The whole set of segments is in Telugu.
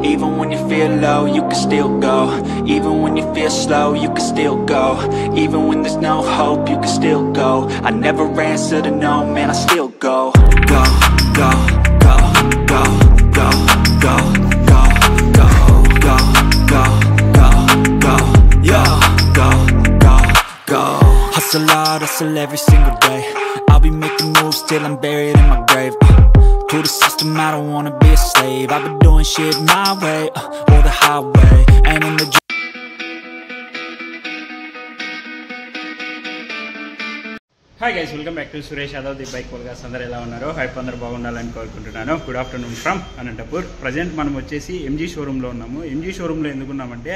Even when you feel low, you can still go. Even when you feel slow, you can still go. Even when there's no hope, you can still go. I never answer to no, man, I still go. Go, go, go, go, go, go, go, go, go, go, go, go, yo, go, go, go. Hustle hard, hustle every single day. I'll be making moves till I'm buried in my grave. To the system, I don't wanna be a slave. I've been doing shit my way, or the highway. And in the Hi guys, welcome back to Suresh Yadav, the bike podcast. అందరూ ఎలా ఉన్నారు? హైప్ అందరూ బాగుండాలని కోరుకుంటున్నాను. Good afternoon from Anantapur. Present మనం వచ్చేసి ఎంజీ షోరూంలో ఉన్నాము. ఎంజీ షోరూంలో ఎందుకున్నామంటే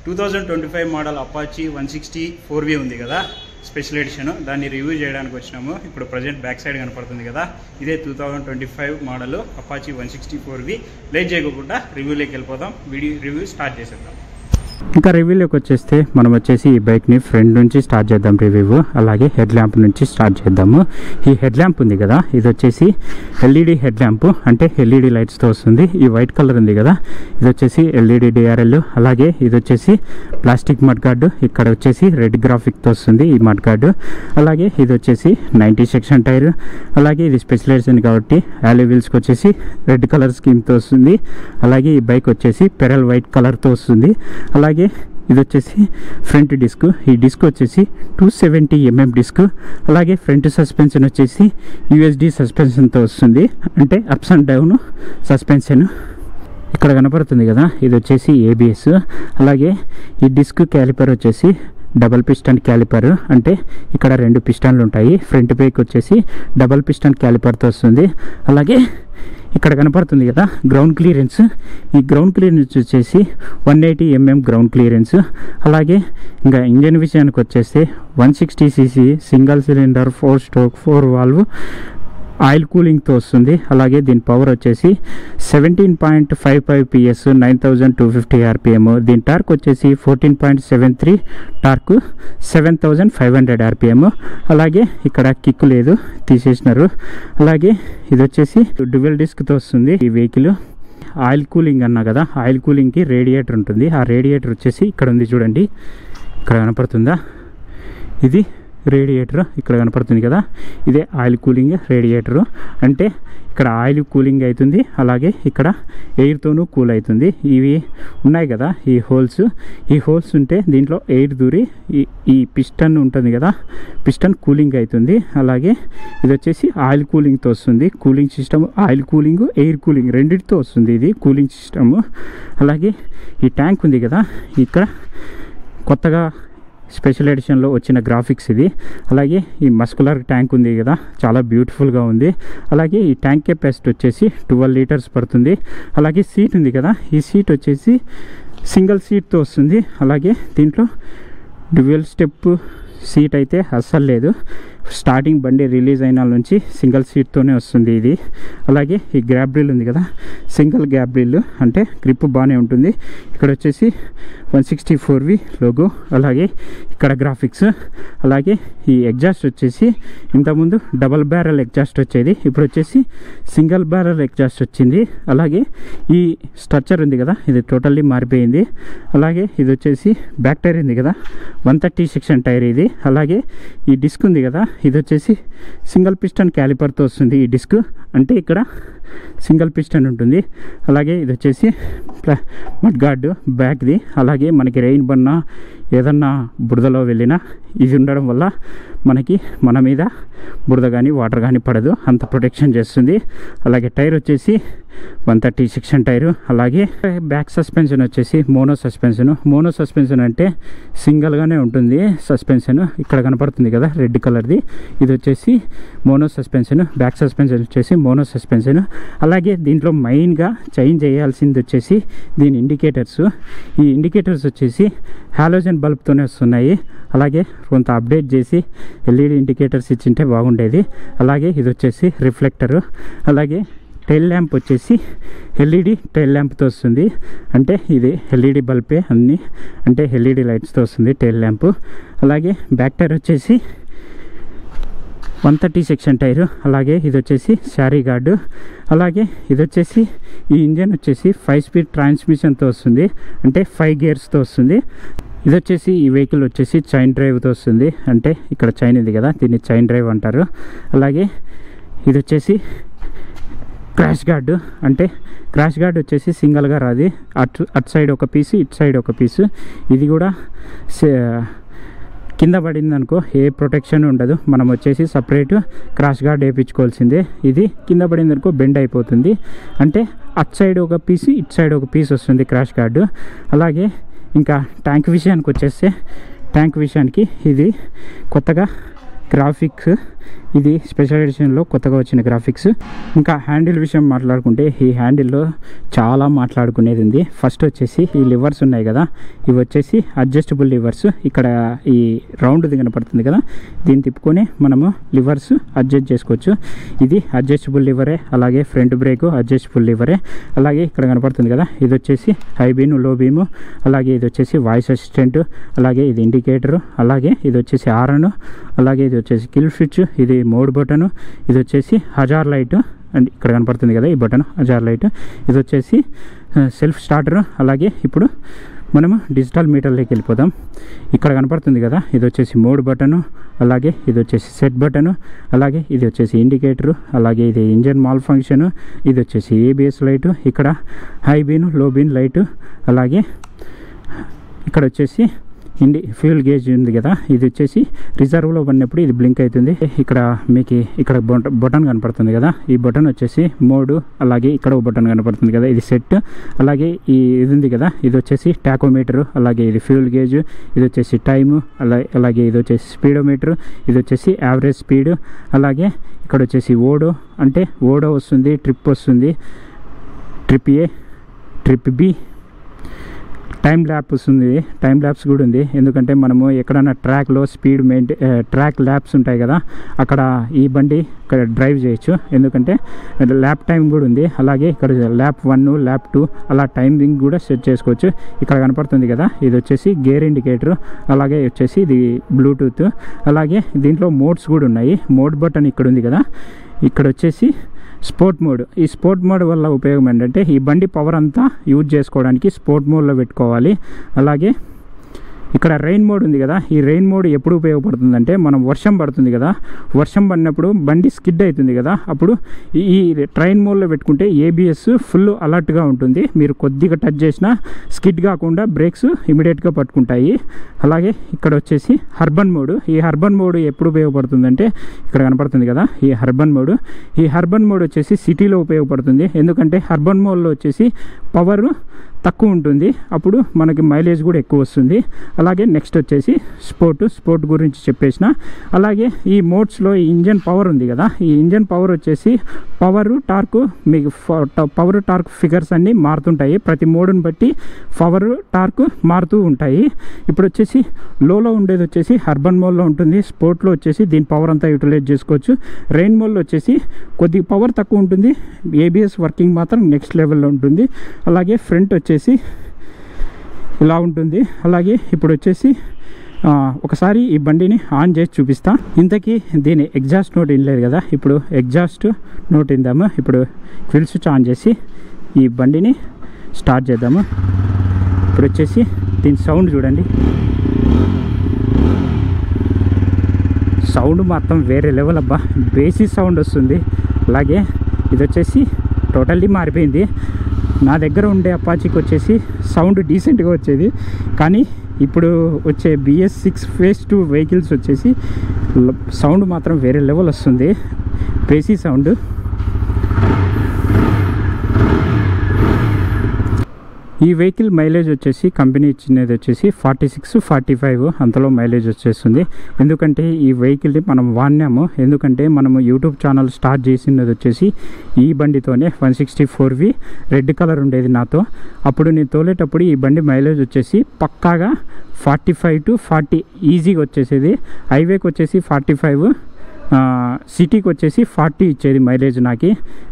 2025 మోడల్ అపాచీ 160 4V ఉంది కదా, స్పెషల్ ఎడిషన్. దాన్ని రివ్యూ చేయడానికి వచ్చినాము. ఇప్పుడు ప్రజెంట్ బ్యాక్ సైడ్ కనపడుతుంది కదా, ఇదే 2025 మోడల్ అపాచీ 160 4V. లేట్ చేయకుండా రివ్యూలోకి వెళ్ళిపోదాం. రివ్యూ స్టార్ట్ చేసేద్దాం. ఇంకా రివ్యూలోకి వచ్చేస్తే మనం వచ్చేసి ఈ బైక్ని ఫ్రంట్ నుంచి స్టార్ట్ చేద్దాం రివ్యూ. అలాగే హెడ్ ల్యాంప్ నుంచి స్టార్ట్ చేద్దాము. ఈ హెడ్ ల్యాంప్ ఉంది కదా, ఇది వచ్చేసి ఎల్ఈడి హెడ్ ల్యాంప్, అంటే ఎల్ఈడి లైట్స్తో వస్తుంది. ఈ వైట్ కలర్ ఉంది కదా, ఇది వచ్చేసి ఎల్ఈడి డిఆర్ఎల్. అలాగే ఇది వచ్చేసి ప్లాస్టిక్ మడ్ గార్డు, ఇక్కడ వచ్చేసి రెడ్ గ్రాఫిక్తో వస్తుంది ఈ మడ్ గార్డు. అలాగే ఇది వచ్చేసి 90 సెక్షన్ టైర్. అలాగే ఇది స్పెషల్ ఎడిషన్ కాబట్టి యాలీ వీల్స్కి వచ్చేసి రెడ్ కలర్ స్కీమ్తో వస్తుంది. అలాగే ఈ బైక్ వచ్చేసి పెరల్ వైట్ కలర్తో వస్తుంది. అలాగే ఇది వచ్చేసి ఫ్రంట్ డిస్క్. ఈ డిస్క్ వచ్చేసి 270mm డిస్క్. అలాగే ఫ్రంట్ సస్పెన్షన్ వచ్చేసి యూఎస్డి సస్పెన్షన్తో వస్తుంది, అంటే అప్స్ అండ్ డౌన్ సస్పెన్షన్. ఇక్కడ కనపడుతుంది కదా, ఇది వచ్చేసి ఏబిఎస్. అలాగే ఈ డిస్క్ క్యాలిపర్ వచ్చేసి డబల్ పిస్టన్ క్యాలిపర్, అంటే ఇక్కడ 2 పిస్టన్లు ఉంటాయి. ఫ్రంట్ బ్రేక్ వచ్చేసి డబల్ పిస్టన్ క్యాలిపర్తో వస్తుంది. అలాగే ఇక్కడ కనపడుతుంది కదా గ్రౌండ్ క్లియరెన్స్. ఈ గ్రౌండ్ క్లియరెన్స్ వచ్చేసి 180mm గ్రౌండ్ క్లియరెన్స్. అలాగే ఇంకా ఇంజన్ విషయానికి వచ్చేస్తే 160cc single cylinder 4 stroke 4 valve oil కూలింగ్తో వస్తుంది. అలాగే దీని పవర్ వచ్చేసి 17.55 PS 9250 RPM. దీని టార్క్ వచ్చేసి 14.73 టార్క్ 7500 RPM. అలాగే ఇక్కడ కిక్ లేదు, తీసేసినారు. అలాగే ఇది వచ్చేసి డ్యువల్ డిస్క్తో వస్తుంది ఈ వెహికల్. ఆయిల్ కూలింగ్ అన్నా కదా, ఆయిల్ కూలింగ్కి రేడియేటర్ ఉంటుంది. ఆ రేడియేటర్ వచ్చేసి ఇక్కడ ఉంది చూడండి, ఇక్కడ కనపడుతుందా, ఇది రేడియేటర్ ఇక్కడ కనపడుతుంది కదా, ఇదే ఆయిల్ కూలింగ్ రేడియేటరు. అంటే ఇక్కడ ఆయిల్ కూలింగ్ అవుతుంది, అలాగే ఇక్కడ ఎయిర్తోనూ కూల్ అవుతుంది. ఇవి ఉన్నాయి కదా ఈ హోల్స్ ఉంటే దీంట్లో ఎయిర్ దూరి ఈ పిస్టన్ ఉంటుంది కదా, పిస్టన్ కూలింగ్ అవుతుంది. అలాగే ఇది వచ్చేసి ఆయిల్ కూలింగ్తో వస్తుంది. Cooling system oil cooling air cooling రెండింటితో వస్తుంది ఇది కూలింగ్ సిస్టము. అలాగే ఈ ట్యాంక్ ఉంది కదా, ఇక్కడ కొత్తగా స్పెషల్ ఎడిషన్లో వచ్చిన గ్రాఫిక్స్ ఇది. అలాగే ఈ మస్కులర్ ట్యాంక్ ఉంది కదా, చాలా బ్యూటిఫుల్గా ఉంది. అలాగే ఈ ట్యాంక్ కెపాసిటీ వచ్చేసి 12 లీటర్స్ పడుతుంది. అలాగే సీట్ ఉంది కదా, ఈ సీట్ వచ్చేసి సింగిల్ సీట్తో వస్తుంది. అలాగే దీంట్లో డ్యూయల్ స్టెప్ సీట్ అయితే అస్సలు లేదు. స్టార్టింగ్ బండి రిలీజ్ అయిన నుంచి సింగిల్ సీట్తోనే వస్తుంది ఇది. అలాగే ఈ గ్రాబ్ డ్రిల్ ఉంది కదా, సింగిల్ గ్రాబ్ డ్రిల్, అంటే గ్రిప్ బాగానే ఉంటుంది. ఇక్కడ వచ్చేసి 160 4V లోగో. అలాగే ఇక్కడ గ్రాఫిక్స్. అలాగే ఈ ఎగ్జాస్ట్ వచ్చేసి ఇంతకుముందు డబల్ బ్యారెల్ ఎగ్జాస్ట్ వచ్చేది, ఇప్పుడు వచ్చేసి సింగిల్ బ్యారెల్ ఎగ్జాస్ట్ వచ్చింది. అలాగే ఈ స్ట్రక్చర్ ఉంది కదా, ఇది టోటల్లీ మారిపోయింది. అలాగే ఇది వచ్చేసి బ్యాక్ టైర్ ఉంది కదా, 130 సెక్షన్ టైర్ ఇది. అలాగే ఈ డిస్క్ ఉంది కదా, ఇది వచ్చేసి సింగిల్ పిస్టన్ క్యాలిపర్తో వస్తుంది ఈ డిస్క్, అంటే ఇక్కడ సింగిల్ పిస్టన్ ఉంటుంది. అలాగే ఇది వచ్చేసి మడ్ గార్డు బ్యాక్ది. అలాగే మనకి రెయిన్ బన్నా ఏదన్నా బురదలో వెళ్ళినా ఇది ఉండడం వల్ల మనకి మన మీద బురద కానీ వాటర్ కానీ పడదు, అంత ప్రొటెక్షన్ చేస్తుంది. అలాగే టైర్ వచ్చేసి 130 సెక్షన్ టైరు. అలాగే బ్యాక్ సస్పెన్షన్ వచ్చేసి మోనో సస్పెన్షన్ అంటే సింగిల్గానే ఉంటుంది సస్పెన్షన్. ఇక్కడ కనపడుతుంది కదా రెడ్ కలర్ది, ఇది వచ్చేసి మోనో సస్పెన్షన్. బ్యాక్ సస్పెన్షన్ వచ్చేసి మోనో సస్పెన్షన్. అలాగే దీంట్లో మెయిన్గా చేంజ్ చేయాల్సింది వచ్చేసి దీని ఇండికేటర్స్. ఈ ఇండికేటర్స్ వచ్చేసి హాలోజన్ బల్బ్తోనే వస్తున్నాయి. అలాగే కొంత అప్డేట్ చేసి ఎల్ఈడి ఇండికేటర్స్ ఇచ్చింటే బాగుండేది. అలాగే ఇది వచ్చేసి రిఫ్లెక్టరు. అలాగే టైల్ ల్యాంప్ వచ్చేసి ఎల్ఈడి టైల్ ల్యాంప్తో వస్తుంది, అంటే ఇది ఎల్ఈడి బల్బే అన్నీ, అంటే ఎల్ఈడి లైట్స్తో వస్తుంది టైల్ ల్యాంపు. అలాగే బ్యాక్ టైర్ వచ్చేసి 130 సెక్షన్ టైరు. అలాగే ఇది వచ్చేసి శారీ గార్డు. అలాగే ఇది వచ్చేసి ఈ ఇంజన్ వచ్చేసి 5 స్పీడ్ ట్రాన్స్మిషన్తో వస్తుంది, అంటే 5 గేర్స్తో వస్తుంది. ఇది వచ్చేసి ఈ వెహికల్ వచ్చేసి చైన్ డ్రైవ్తో వస్తుంది, అంటే ఇక్కడ చైన్ ఉంది కదా, దీన్ని చైన్ డ్రైవ్ అంటారు. అలాగే ఇది వచ్చేసి క్రాష్ గార్డు, అంటే క్రాష్ గార్డ్ వచ్చేసి సింగిల్గా రాది, అటు సైడ్ ఒక పీసు ఇటు సైడ్ ఒక పీసు. ఇది కూడా కింద పడింది అనుకో ఏ ప్రొటెక్షన్ ఉండదు, మనం వచ్చేసి సపరేట్ క్రాష్ గార్డ్ వేయించుకోవాల్సిందే. ఇది కింద పడింది అనుకో బెండ్ అయిపోతుంది, అంటే అటు సైడ్ ఒక పీసు ఇటు సైడ్ ఒక పీస్ వస్తుంది క్రాష్ గార్డు. అలాగే ఇంకా ట్యాంక్ విషయానికి వచ్చేస్తే, ట్యాంక్ విషయానికి ఇది కొత్తగా గ్రాఫిక్స్, ఇది స్పెషల్ ఎడిషన్లో కొత్తగా వచ్చిన గ్రాఫిక్స్. ఇంకా హ్యాండిల్ విషయం మాట్లాడుకుంటే ఈ హ్యాండిల్లో చాలా మాట్లాడుకునేది ఉంది. ఫస్ట్ వచ్చేసి ఈ లివర్స్ ఉన్నాయి కదా, ఇవి వచ్చేసి అడ్జస్టబుల్ లివర్స్. ఇక్కడ ఈ రౌండ్ది కనపడుతుంది కదా, దీన్ని తిప్పుకొని మనము లివర్స్ అడ్జస్ట్ చేసుకోవచ్చు. ఇది అడ్జస్టబుల్ లివరే. అలాగే ఫ్రంట్ బ్రేక్ అడ్జస్టబుల్ లివరే. అలాగే ఇక్కడ కనపడుతుంది కదా, ఇది వచ్చేసి హై బీమ్ లో బీము. అలాగే ఇది వచ్చేసి వాయిస్ అసిస్టెంట్. అలాగే ఇది ఇండికేటరు. అలాగే ఇది వచ్చేసి హారన్. అలాగే ఇది వచ్చేసి కిల్ స్విచ్. ఇది మోడ్ బటను. ఇది వచ్చేసి హజార్ లైట్, అండ్ ఇక్కడ కనపడుతుంది కదా ఈ బటన్ హజార్ లైట్. ఇది వచ్చేసి సెల్ఫ్ స్టార్టర్. అలాగే ఇప్పుడు మనము డిజిటల్ మీటర్లోకి వెళ్ళిపోదాం. ఇక్కడ కనపడుతుంది కదా, ఇది వచ్చేసి మోడ్ బటను. అలాగే ఇది వచ్చేసి సెట్ బటను. అలాగే ఇది వచ్చేసి ఇండికేటరు. అలాగే ఇది ఇంజన్ మాల్ ఫంక్షను. ఇది వచ్చేసి ఏబిఎస్ లైటు. ఇక్కడ హై బీమ్ లో బీమ్ లైటు. అలాగే ఇక్కడ వచ్చేసి ఫ్యూల్ గేజ్ ఉంది కదా, ఇది వచ్చేసి రిజర్వ్లో పడినప్పుడు ఇది బ్లింక్ అవుతుంది. ఇక్కడ మీకు ఇక్కడ బటన్ కనపడుతుంది కదా, ఈ బటన్ వచ్చేసి మోడు. అలాగే ఇక్కడ ఒక బటన్ కనపడుతుంది కదా, ఇది సెట్. అలాగే ఇది ఉంది కదా, ఇది వచ్చేసి టాకోమీటరు. అలాగే ఇది ఫ్యూల్ గేజ్. ఇది వచ్చేసి టైము. అలాగే ఇది వచ్చేసి స్పీడోమీటరు. ఇది వచ్చేసి యావరేజ్ స్పీడ్. అలాగే ఇక్కడ వచ్చేసి ఓడో, అంటే ఓడో వస్తుంది, ట్రిప్ వస్తుంది, ట్రిప్ ఏ, ట్రిప్ బి, టైం ల్యాప్స్ ఉంది, టైం ల్యాప్స్ కూడా ఉంది. ఎందుకంటే మనము ఎక్కడైనా ట్రాక్లో స్పీడ్ ట్రాక్ ల్యాప్స్ ఉంటాయి కదా, అక్కడ ఈ బండి ఇక్కడ డ్రైవ్ చేయొచ్చు, ఎందుకంటే ల్యాప్ టైం కూడా ఉంది. అలాగే ఇక్కడ ల్యాప్ 1, ల్యాప్ 2 అలా టైమింగ్ కూడా సెట్ చేసుకోవచ్చు. ఇక్కడ కనపడుతుంది కదా, ఇది వచ్చేసి గేర్ ఇండికేటర్. అలాగే వచ్చేసి ఇది బ్లూటూత్. అలాగే దీంట్లో మోడ్స్ కూడా ఉన్నాయి. మోడ్ బటన్ ఇక్కడ ఉంది కదా, ఇక్కడ వచ్చేసి స్పోర్ట్ మోడ్. ఈ స్పోర్ట్ మోడ్ వల్ల ఉపయోగం ఏంటంటే ఈ బండి పవర్ అంతా యూజ్ చేసుకోవడానికి స్పోర్ట్ మోడ్లో పెట్టుకోవాలి. అలాగే ఇక్కడ రెయిన్ మోడ్ ఉంది కదా, ఈ రెయిన్ మోడ్ ఎప్పుడు ఉపయోగపడుతుందంటే మనం వర్షం పడుతుంది కదా, వర్షం పడినప్పుడు బండి స్కిడ్ అవుతుంది కదా, అప్పుడు ఈ ట్రైన్ మోడ్లో పెట్టుకుంటే ఏబిఎస్ ఫుల్ అలర్ట్గా ఉంటుంది. మీరు కొద్దిగా టచ్ చేసినా స్కిడ్ కాకుండా బ్రేక్స్ ఇమీడియట్గా పట్టుకుంటాయి. అలాగే ఇక్కడ వచ్చేసి హర్బన్ మోడ్. ఈ హర్బన్ మోడ్ ఎప్పుడు ఉపయోగపడుతుందంటే ఇక్కడ కనపడుతుంది కదా, ఈ హర్బన్ మోడ్. ఈ హర్బన్ మోడ్ వచ్చేసి సిటీలో ఉపయోగపడుతుంది, ఎందుకంటే హర్బన్ మోడ్లో వచ్చేసి పవర్ తక్కువ ఉంటుంది, అప్పుడు మనకి మైలేజ్ కూడా ఎక్కువ వస్తుంది. అలాగే నెక్స్ట్ వచ్చేసి స్పోర్ట్ గురించి చెప్పేసిన. అలాగే ఈ మోడ్స్లో ఇంజన్ పవర్ ఉంది కదా, ఈ ఇంజన్ పవర్ వచ్చేసి పవర్ టార్క్, మీకు పవర్ టార్క్ ఫిగర్స్ అన్నీ మారుతుంటాయి. ప్రతి మోడ్ని బట్టి పవర్ టార్క్ మారుతూ ఉంటాయి. ఇప్పుడు వచ్చేసి లోలో ఉండేది వచ్చేసి హర్బన్ మోడ్లో ఉంటుంది. స్పోర్ట్లో వచ్చేసి దీని పవర్ అంతా యూటిలైజ్ చేసుకోవచ్చు. రెయిన్ మోడ్లో వచ్చేసి కొద్దిగా పవర్ తక్కువ ఉంటుంది, ఏబిఎస్ వర్కింగ్ మాత్రం నెక్స్ట్ లెవెల్లో ఉంటుంది. అలాగే ఫ్రంట్ వచ్చేసి ఇలా ఉంటుంది. అలాగే ఇప్పుడు వచ్చేసి ఒకసారి ఈ బండిని ఆన్ చేసి చూపిస్తా. ఇంతకీ దీని ఎగ్జాస్ట్ నోట్ వినలేదు కదా, ఇప్పుడు ఎగ్జాస్ట్ నోట్ విందాము. ఇప్పుడు ఫిల్ స్విచ్ ఆన్ చేసి ఈ బండిని స్టార్ట్ చేద్దాము. ఇప్పుడు వచ్చేసి దీని సౌండ్ చూడండి, సౌండ్ మాత్రం వేరే లెవెల్ అబ్బా, బేసిక్ సౌండ్ వస్తుంది. అలాగే ఇది వచ్చేసి టోటల్లీ మారిపోయింది. నా దగ్గర ఉండే అపాచీకి వచ్చేసి సౌండ్ డీసెంట్గా వచ్చేది, కానీ ఇప్పుడు వచ్చే BS6 Phase 2 వెహికల్స్ వచ్చేసి సౌండ్ మాత్రం వేరే లెవెల్ వస్తుంది, బేసీ సౌండ్. ఈ వెహికల్ మైలేజ్ వచ్చేసి కంపెనీ ఇచ్చినది వచ్చేసి 46-45 అంతలో మైలేజ్ వచ్చేస్తుంది. ఎందుకంటే ఈ వెహికల్ని మనం వాడినాము, ఎందుకంటే మనము యూట్యూబ్ ఛానల్ స్టార్ట్ చేసినది వచ్చేసి ఈ బండితోనే 164V రెడ్ కలర్ ఉండేది నాతో. అప్పుడు నేను తోలేటప్పుడు ఈ బండి మైలేజ్ వచ్చేసి పక్కాగా 45 to 40 ఈజీగా వచ్చేసేది. హైవేకి వచ్చేసి 45, సిటీకి వచ్చేసి 40 ఇచ్చేది మైలేజ్ నాకు.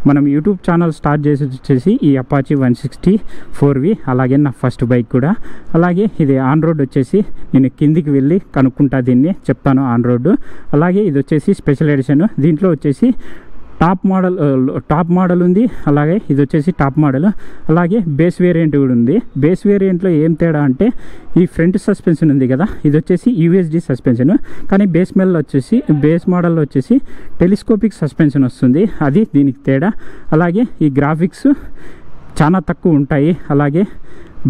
మనం యూట్యూబ్ ఛానల్ స్టార్ట్ చేసి వచ్చేసి ఈ అపాచీ 160 4V, అలాగే నా ఫస్ట్ బైక్ కూడా. అలాగే ఇది ఆన్ రోడ్ వచ్చేసి నేను కిందికి వెళ్ళి కనుక్కుంటా, దీన్ని చెప్తాను ఆన్ రోడ్డు. అలాగే ఇది వచ్చేసి స్పెషల్ ఎడిషన్, దీంట్లో వచ్చేసి టాప్ మోడల్ ఉంది, అలాగే ఇది వచ్చేసి టాప్ మోడల్, అలాగే బేస్ వేరియంట్ కూడా ఉంది. బేస్ వేరియంట్లో ఏం తేడా అంటే ఈ ఫ్రంట్ సస్పెన్షన్ ఉంది కదా, ఇది వచ్చేసి USD సస్పెన్షన్, కానీ బేస్ మోడల్లో వచ్చేసి టెలిస్కోపిక్ సస్పెన్షన్ వస్తుంది, అది దీనికి తేడా. అలాగే ఈ గ్రాఫిక్స్ చాలా తక్కువ ఉంటాయి. అలాగే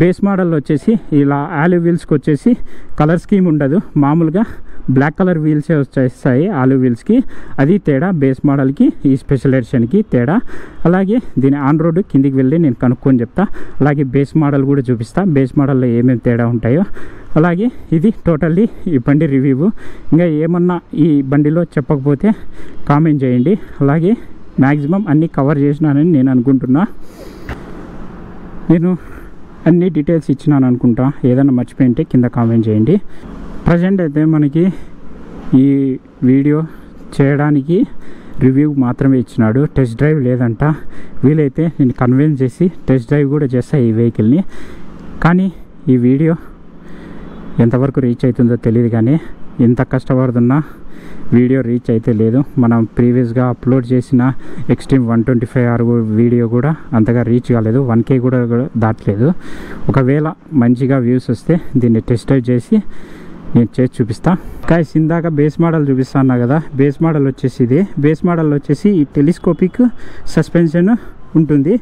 బేస్ మోడల్లో వచ్చేసి ఇలా ఆలివ్ వీల్స్కి వచ్చేసి కలర్ స్కీమ్ ఉండదు, మామూలుగా బ్లాక్ కలర్ వీల్సే వచ్చేస్తాయి ఆలివ్ వీల్స్కి, అది తేడా బేస్ మోడల్కి ఈ స్పెషల్ ఎడిషన్కి తేడా. అలాగే దీని ఆన్ రోడ్ కిందికి వెళ్ళి నేను కనుక్కొని చెప్తా. అలాగే బేస్ మోడల్ కూడా చూపిస్తా, బేస్ మోడల్లో ఏమేమి తేడా ఉంటాయో. అలాగే ఇది టోటల్లీ ఈ బండి రివ్యూ. ఇంకా ఏమన్నా ఈ బండిలో చెప్పకపోతే కామెంట్ చేయండి. అలాగే మ్యాక్సిమం అన్నీ కవర్ చేసినానని నేను అనుకుంటున్నా. నేను అన్ని డీటెయిల్స్ ఇచ్చినాను అనుకుంటా, ఏదైనా మర్చిపోయింటే కింద కామెంట్ చేయండి. ప్రజెంట్ అయితే మనకి ఈ వీడియో చేయడానికి రివ్యూ మాత్రమే ఇచ్చినాడు, టెస్ట్ డ్రైవ్ లేదంట. వీలైతే నేను కన్విన్స్ చేసి టెస్ట్ డ్రైవ్ కూడా చేస్తా ఈ వెహికల్ని. కానీ ఈ వీడియో ఎంతవరకు రీచ్ అవుతుందో తెలియదు, కానీ ఎంత కష్టపడుతున్నా వీడియో రీచ్ అయితే లేదు. మనం ప్రీవియస్గా అప్లోడ్ చేసిన ఎక్స్ట్రీమ్ 125R వీడియో కూడా అంతగా రీచ్ కాలేదు, 1K కూడా దాటలేదు. ఒకవేళ మంచిగా వ్యూస్ వస్తే దీన్ని టెస్ట్ డ్రైవ్ చేసి నేను చేసి చూపిస్తా. గైస్ ఇందాక బేస్ మోడల్ చూపిస్తాను కదా, బేస్ మోడల్ వచ్చేసి ఇది. బేస్ మోడల్ వచ్చేసి ఈ టెలిస్కోపిక్ సస్పెన్షన్ ఉంటుంది.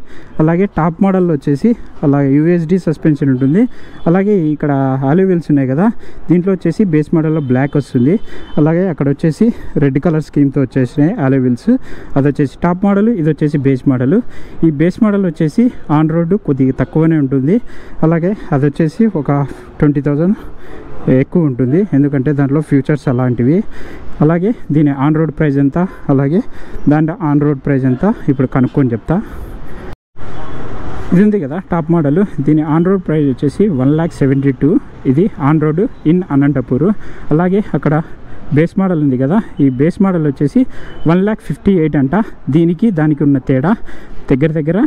అలాగే టాప్ మోడల్లో వచ్చేసి అలాగే USD సస్పెన్షన్ ఉంటుంది. అలాగే ఇక్కడ ఆలివ్ వీల్స్ ఉన్నాయి కదా, దీంట్లో వచ్చేసి బేస్ మోడల్లో బ్లాక్ వస్తుంది. అలాగే అక్కడ వచ్చేసి రెడ్ కలర్ స్కీమ్తో వచ్చేసినాయి ఆలివ్ వీల్స్, అది వచ్చేసి టాప్ మోడల్, ఇది వచ్చేసి బేస్ మోడల్. ఈ బేస్ మోడల్ వచ్చేసి ఆన్ రోడ్డు కొద్దిగా తక్కువనే ఉంటుంది. అలాగే అది వచ్చేసి ఒక 20,000 ఎక్కువ ఉంటుంది, ఎందుకంటే దాంట్లో ఫ్యూచర్స్ అలాంటివి. అలాగే దీని ఆన్ రోడ్ ప్రైస్ ఎంత, అలాగే దాంట్లో ఆన్ రోడ్ ప్రైస్ ఎంత ఇప్పుడు కనుక్కొని చెప్తా. ఇది ఉంది కదా టాప్ మోడల్, దీని ఆన్ రోడ్ ప్రైస్ వచ్చేసి 1,72,000. ఇది ఆన్ రోడ్ ఇన్ అనంతపూర్. అలాగే అక్కడ బేస్ మోడల్ ఉంది కదా, ఈ బేస్ మోడల్ వచ్చేసి 1,58,000 అంట. దీనికి దానికి ఉన్న తేడా దగ్గర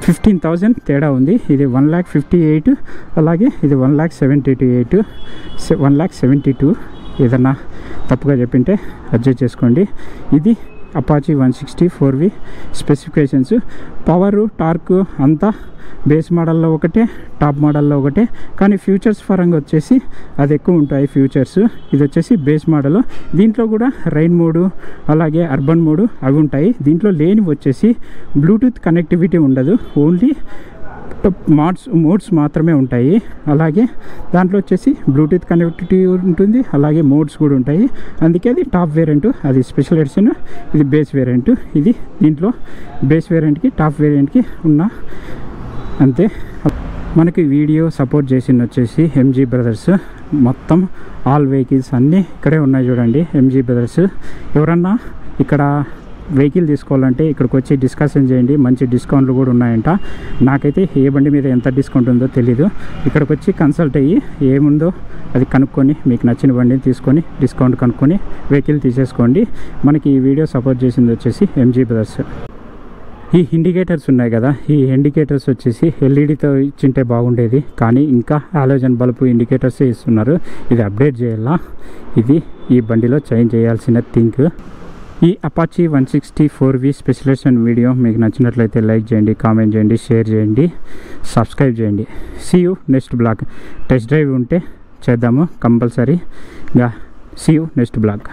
15,000 తేడా ఉంది. ఇది 1,58,000, అలాగే ఇది 1,72,000. ఏదన్నా తప్పుగా చెప్పింటే అడ్జస్ట్ చేసుకోండి. ఇది Apache 160 4V specifications. Power torque అంతా బేస్ మోడల్లో ఒకటే, టాప్ మోడల్లో ఒకటే, కానీ ఫ్యూచర్స్ పరంగా వచ్చేసి అది ఎక్కువ ఉంటాయి ఫ్యూచర్స్. ఇది వచ్చేసి బేస్ మోడల్. దీంట్లో కూడా రైన్ మోడు, అలాగే అర్బన్ మోడు అవి ఉంటాయి. దీంట్లో లేనివి వచ్చేసి బ్లూటూత్ కనెక్టివిటీ ఉండదు, ఓన్లీ మోడ్స్ మాత్రమే ఉంటాయి. అలాగే దాంట్లో వచ్చేసి బ్లూటూత్ కనెక్టివిటీ ఉంటుంది, అలాగే మోడ్స్ కూడా ఉంటాయి. అందుకే అది టాప్ వేరియంట్, అది స్పెషల్ ఎడిషన్. ఇది బేస్ వేరియంట్. ఇది దీంట్లో బేస్ వేరియంట్కి టాప్ వేరియంట్కి ఉన్న అంతే. మనకి వీడియో సపోర్ట్ చేసింది వచ్చేసి MG బ్రదర్స్. మొత్తం ఆల్ వెహికల్స్ అన్నీ ఇక్కడే ఉన్నాయి చూడండి, MG బ్రదర్స్. ఎవరన్నా ఇక్కడ వెహికల్ తీసుకోవాలంటే ఇక్కడికి వచ్చి డిస్కషన్ చేయండి, మంచి డిస్కౌంట్లు కూడా ఉన్నాయంట. నాకైతే ఏ బండి మీద ఎంత డిస్కౌంట్ ఉందో తెలీదు. ఇక్కడికి వచ్చి కన్సల్ట్ అయ్యి ఏముందో అది కనుక్కొని మీకు నచ్చిన బండిని తీసుకొని డిస్కౌంట్ కనుక్కొని వెహికల్ తీసేసుకోండి. మనకి ఈ వీడియో సపోర్ట్ చేసింది వచ్చేసి MG బ్రదర్స్. ఈ ఇండికేటర్స్ ఉన్నాయి కదా, ఈ ఇండికేటర్స్ వచ్చేసి LEDతో ఇచ్చింటే బాగుండేది, కానీ ఇంకా హాలోజన్ బల్బు ఇండికేటర్సే ఇస్తున్నారు. ఇది అప్డేట్ చేయాలా, ఇది ఈ బండిలో చేంజ్ చేయాల్సిన థింక్. ఈ అపాచీ 160 4V స్పెషలైజేషన్ వీడియో మీకు నచ్చినట్లయితే లైక్ చేయండి, కామెంట్ చేయండి, షేర్ చేయండి, సబ్స్క్రైబ్ చేయండి. See you next blog. Test drive ఉంటే చేద్దాము compulsory. See you next blog.